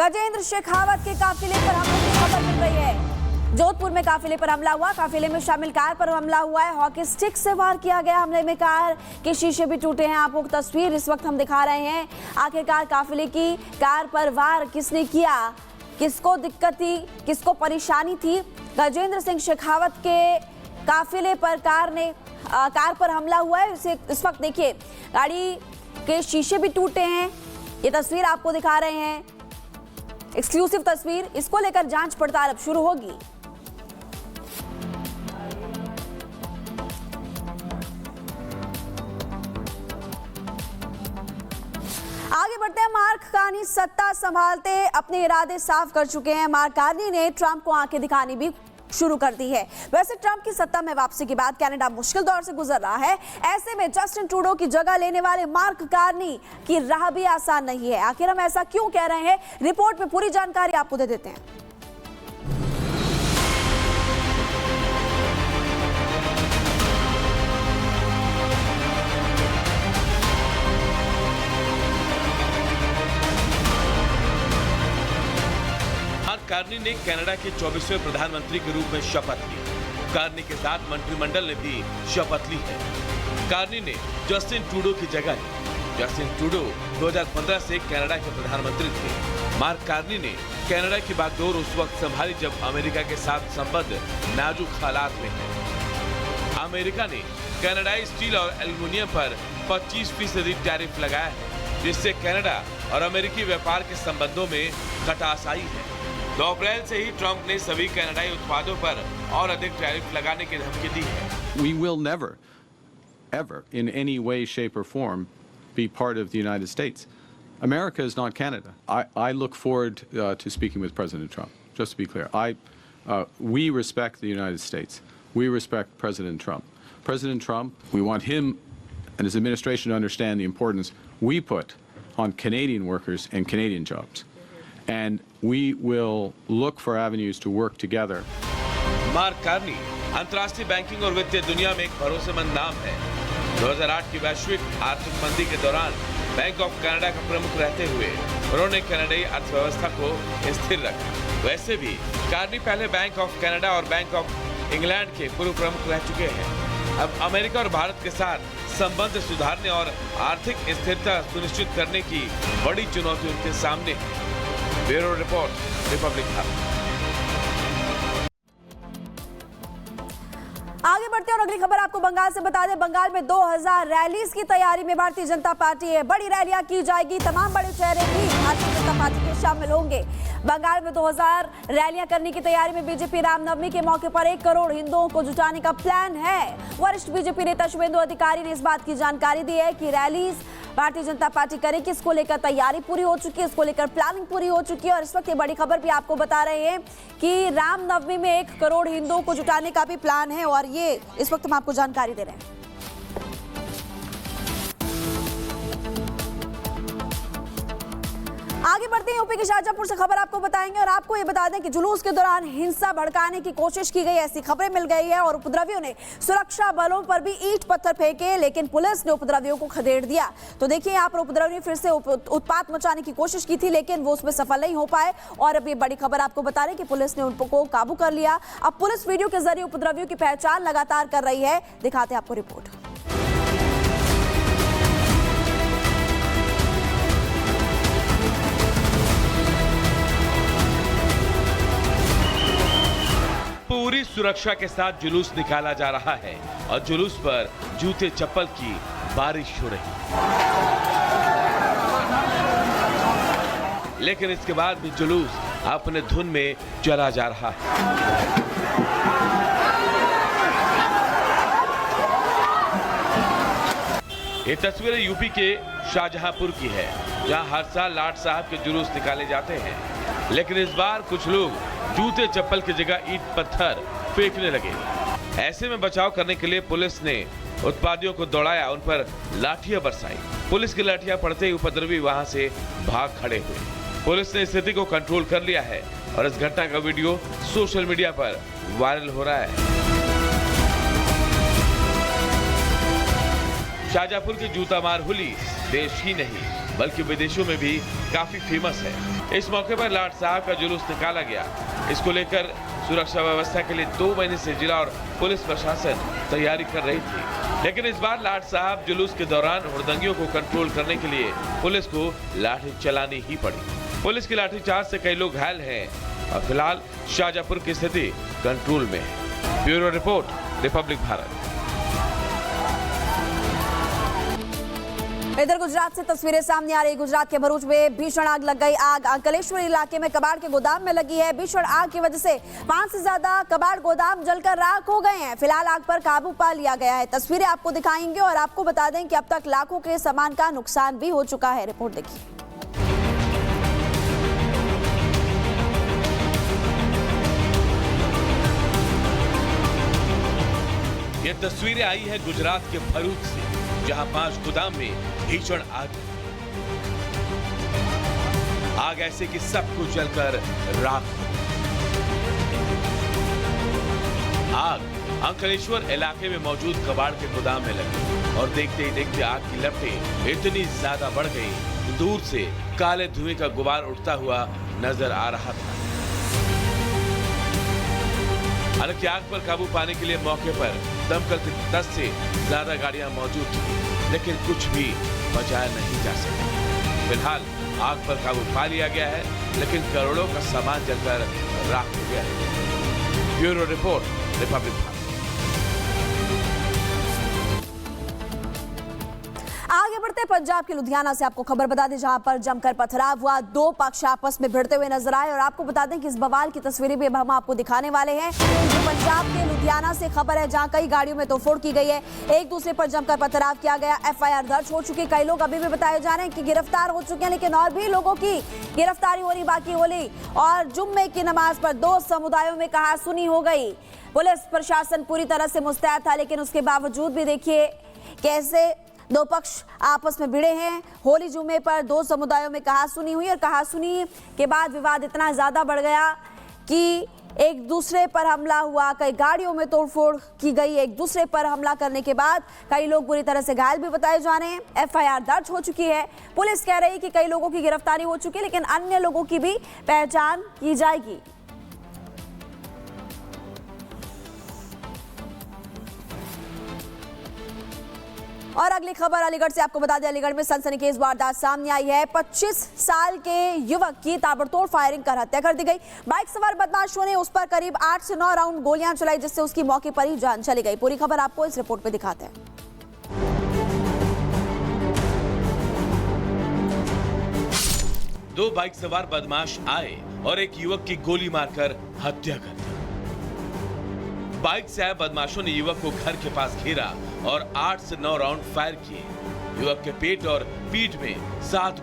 गजेंद्र शेखावत के काफिले पर हमले की खबर मिल रही है। जोधपुर में काफिले पर हमला हुआ। काफिले में शामिल कार पर हमला हुआ है। हॉकी स्टिक से वार किया गया। हमले में कार के शीशे भी टूटे हैं। आपको तस्वीर इस वक्त हम दिखा रहे हैं। आखिरकार काफिले की कार पर वार किसने किया, किसको दिक्कत थी, किसको परेशानी थी? गजेंद्र सिंह शेखावत के काफिले पर कार पर हमला हुआ है। इस वक्त देखिए गाड़ी के शीशे भी टूटे हैं। ये तस्वीर आपको दिखा रहे हैं, एक्सक्लूसिव तस्वीर। इसको लेकर जांच पड़ताल अब शुरू होगी। आगे बढ़ते हैं। मार्क कार्नी सत्ता संभालते अपने इरादे साफ कर चुके हैं। मार्क कार्नी ने ट्रंप को आंखें दिखानी भी शुरू कर दी है। वैसे ट्रंप की सत्ता में वापसी के बाद कनाडा मुश्किल दौर से गुजर रहा है। ऐसे में जस्टिन ट्रूडो की जगह लेने वाले मार्क कार्नी की राह भी आसान नहीं है। आखिर हम ऐसा क्यों कह रहे हैं, रिपोर्ट में पूरी जानकारी आपको दे देते हैं। कार्नी ने कनाडा के 24वें प्रधानमंत्री के रूप में शपथ ली। कार्नी के साथ मंत्रिमंडल ने भी शपथ ली है। कार्नी ने जस्टिन ट्रूडो की जगह ली। जस्टिन ट्रूडो 2015 से कनाडा के प्रधानमंत्री थे। मार्क कार्नी ने कनाडा की बागडोर उस वक्त संभाली जब अमेरिका के साथ संबंध नाजुक हालात में है। अमेरिका ने कनाडाई स्टील और एल्युमिनियम पर 25% टैरिफ लगाया है, जिससे कनाडा और अमेरिकी व्यापार के संबंधों में खटास आई है। 2 अप्रैल से ही ट्रंप ने सभी कनाडाई उत्पादों पर और अधिक टैरिफ लगाने की धमकी दी है। We will never, ever, in any way, shape, or form, be part of the United States. America is not Canada. I look forward to speaking with President Trump. Just to be clear, we respect the United States. We respect President Trump. President Trump, we want him and his administration to understand the importance we put on Canadian workers and Canadian jobs. And we will look for avenues to work together. Mark Carney अंतर्राष्ट्रीय banking और वित्तीय दुनिया में एक भरोसेमंद नाम है। 2008 की वैश्विक आर्थिक मंदी के दौरान बैंक ऑफ कनाडा का प्रमुख रहते हुए उन्होंने कनाडाई अर्थव्यवस्था को स्थिर रखा। वैसे भी कार्नी पहले बैंक ऑफ कनाडा और बैंक ऑफ इंग्लैंड के पूर्व प्रमुख रह चुके हैं। अब अमेरिका और भारत के साथ संबंध सुधारने और आर्थिक स्थिरता सुनिश्चित करने की बड़ी चुनौती उनके सामने है। Bureau report, Republic Bharat. आगे बढ़ते हैं और अगली खबर आपको बंगाल से बता दें। बंगाल में 2000 रैलीज की तैयारी में भारतीय जनता पार्टी है। बड़ी रैलियां की जाएगी। तमाम बड़े चेहरे भी भारतीय जनता पार्टी के शामिल होंगे। बंगाल में 2000 रैलियां करने की तैयारी में बीजेपी रामनवमी के मौके पर 1 करोड़ हिंदुओं को जुटाने का प्लान है। वरिष्ठ बीजेपी नेता शुभेंदु अधिकारी ने इस बात की जानकारी दी है कि रैलीज भारतीय जनता पार्टी करेगी। इसको लेकर तैयारी पूरी हो चुकी है, इसको लेकर प्लानिंग पूरी हो चुकी है। और इस वक्त ये बड़ी खबर भी आपको बता रहे हैं कि रामनवमी में 1 करोड़ हिंदुओं को जुटाने का भी प्लान है। और ये इस वक्त हम आपको जानकारी दे रहे हैं। आगे बढ़ते हैं। यूपी के शाहजहांपुर से खबर आपको बताएंगे और आपको ये बता दें कि जुलूस के दौरान हिंसा भड़काने की कोशिश की गई, ऐसी खबरें मिल गई है। और उपद्रवियों ने सुरक्षा बलों पर भी ईंट पत्थर फेंके, लेकिन पुलिस ने उपद्रवियों को खदेड़ दिया। तो देखिए यहाँ पर उपद्रवियों ने फिर से उत्पात मचाने की कोशिश की थी, लेकिन वो उसमें सफल नहीं हो पाए। और अब ये बड़ी खबर आपको बता रहे हैं कि पुलिस ने उनको काबू कर लिया। अब पुलिस वीडियो के जरिए उपद्रवियों की पहचान लगातार कर रही है। दिखाते हैं आपको रिपोर्ट। पूरी सुरक्षा के साथ जुलूस निकाला जा रहा है और जुलूस पर जूते चप्पल की बारिश हो रही है। लेकिन इसके बाद भी जुलूस अपने धुन में चला जा रहा है। ये तस्वीरें यूपी के शाहजहांपुर की है, जहां हर साल लाट साहब के जुलूस निकाले जाते हैं। लेकिन इस बार कुछ लोग जूते चप्पल की जगह ईंट पत्थर फेंकने लगे। ऐसे में बचाव करने के लिए पुलिस ने उत्पादियों को दौड़ाया, उन पर लाठियां बरसाई। पुलिस की लाठियां पड़ते ही उपद्रवी वहां से भाग खड़े हुए। पुलिस ने स्थिति को कंट्रोल कर लिया है और इस घटना का वीडियो सोशल मीडिया पर वायरल हो रहा है। शाहजहांपुर की जूता मार होली देश ही नहीं बल्कि विदेशों में भी काफी फेमस है। इस मौके पर लाट साहब का जुलूस निकाला गया। इसको लेकर सुरक्षा व्यवस्था के लिए 2 महीने से जिला और पुलिस प्रशासन तैयारी कर रही थी, लेकिन इस बार लाट साहब जुलूस के दौरान हुड़दंगियों को कंट्रोल करने के लिए पुलिस को लाठी चलानी ही पड़ी। पुलिस की लाठीचार्ज से कई लोग घायल हैं और फिलहाल शाहजहांपुर की स्थिति कंट्रोल में है। Bureau report, Republic Bharat. इधर गुजरात से तस्वीरें सामने आ रही। गुजरात के भरूच में भीषण आग लग गई। आग अंकलेश्वर इलाके में कबाड़ के गोदाम में लगी है। भीषण आग की वजह से 5 से ज्यादा कबाड़ गोदाम जलकर राख हो गए हैं। फिलहाल आग पर काबू पा लिया गया है। तस्वीरें आपको दिखाएंगे और आपको बता दें कि अब तक लाखों के सामान का नुकसान भी हो चुका है। रिपोर्ट देखिए। ये तस्वीरें आई है गुजरात के भरूच से, जहां 5 गोदाम में भीषण आग ऐसे कि सब कुछ जलकर राख। आग अंकलेश्वर इलाके में मौजूद कबाड़ के गोदाम में लगी और देखते ही देखते आग की लपटें इतनी ज्यादा बढ़ गई कि दूर से काले धुएं का गुबार उठता हुआ नजर आ रहा था। हालांकि आग पर काबू पाने के लिए मौके पर दमकल की 10 से ज्यादा गाड़ियां मौजूद थी, लेकिन कुछ भी बचाया नहीं जा सका। फिलहाल आग पर काबू पा लिया गया है, लेकिन करोड़ों का सामान जलकर राख हो गया है। Bureau report, Republic Bharat. आगे बढ़ते पंजाब के लुधियाना से आपको खबर बता दें, जहां पर जमकर पथराव हुआ। 2 पक्ष आपस में भिड़ते हुए नजर आए और आपको बता दें कि इस बवाल की तस्वीरें भी अब हम आपको दिखाने वाले हैं। जो पंजाब के लुधियाना से खबर है, जहां कई गाड़ियों में तोड़फोड़ की गई है, एक दूसरे पर जमकर पथराव किया गया। FIR दर्ज हो चुकी। कई लोग अभी भी बताए जा रहे हैं कि गिरफ्तार हो चुके हैं, लेकिन और भी लोगों की गिरफ्तारी होनी बाकी होली। और जुम्मे की नमाज पर 2 समुदायों में कहासुनी हो गई। पुलिस प्रशासन पूरी तरह से मुस्तैद था, लेकिन उसके बावजूद भी देखिए कैसे 2 पक्ष आपस में भिड़े हैं। होली जुमे पर 2 समुदायों में कहासुनी हुई और कहासुनी के बाद विवाद इतना ज्यादा बढ़ गया कि एक दूसरे पर हमला हुआ। कई गाड़ियों में तोड़फोड़ की गई। एक दूसरे पर हमला करने के बाद कई लोग बुरी तरह से घायल भी बताए जा रहे हैं। FIR दर्ज हो चुकी है। पुलिस कह रही है कि कई लोगों की गिरफ्तारी हो चुकी है, लेकिन अन्य लोगों की भी पहचान की जाएगी। और अगली खबर अलीगढ़ से आपको बता दें, अलीगढ़ में सनसनीखेज वारदात सामने आई है। 25 साल के युवक की ताबड़तोड़ फायरिंग कर हत्या कर दी गई। बाइक सवार बदमाशों ने उस पर करीब 8 से 9 राउंड गोलियां चलाई, जिससे उसकी मौके पर ही जान चली गई। पूरी खबर आपको इस रिपोर्ट में दिखाते हैं। 2 बाइक सवार बदमाश आए और एक युवक की गोली मारकर हत्या कर दी। बाइक से आए बदमाशों ने युवक को घर के पास घेरा और 8 से 9 राउंड फायर किए। युवक के पेट और पीठ में 7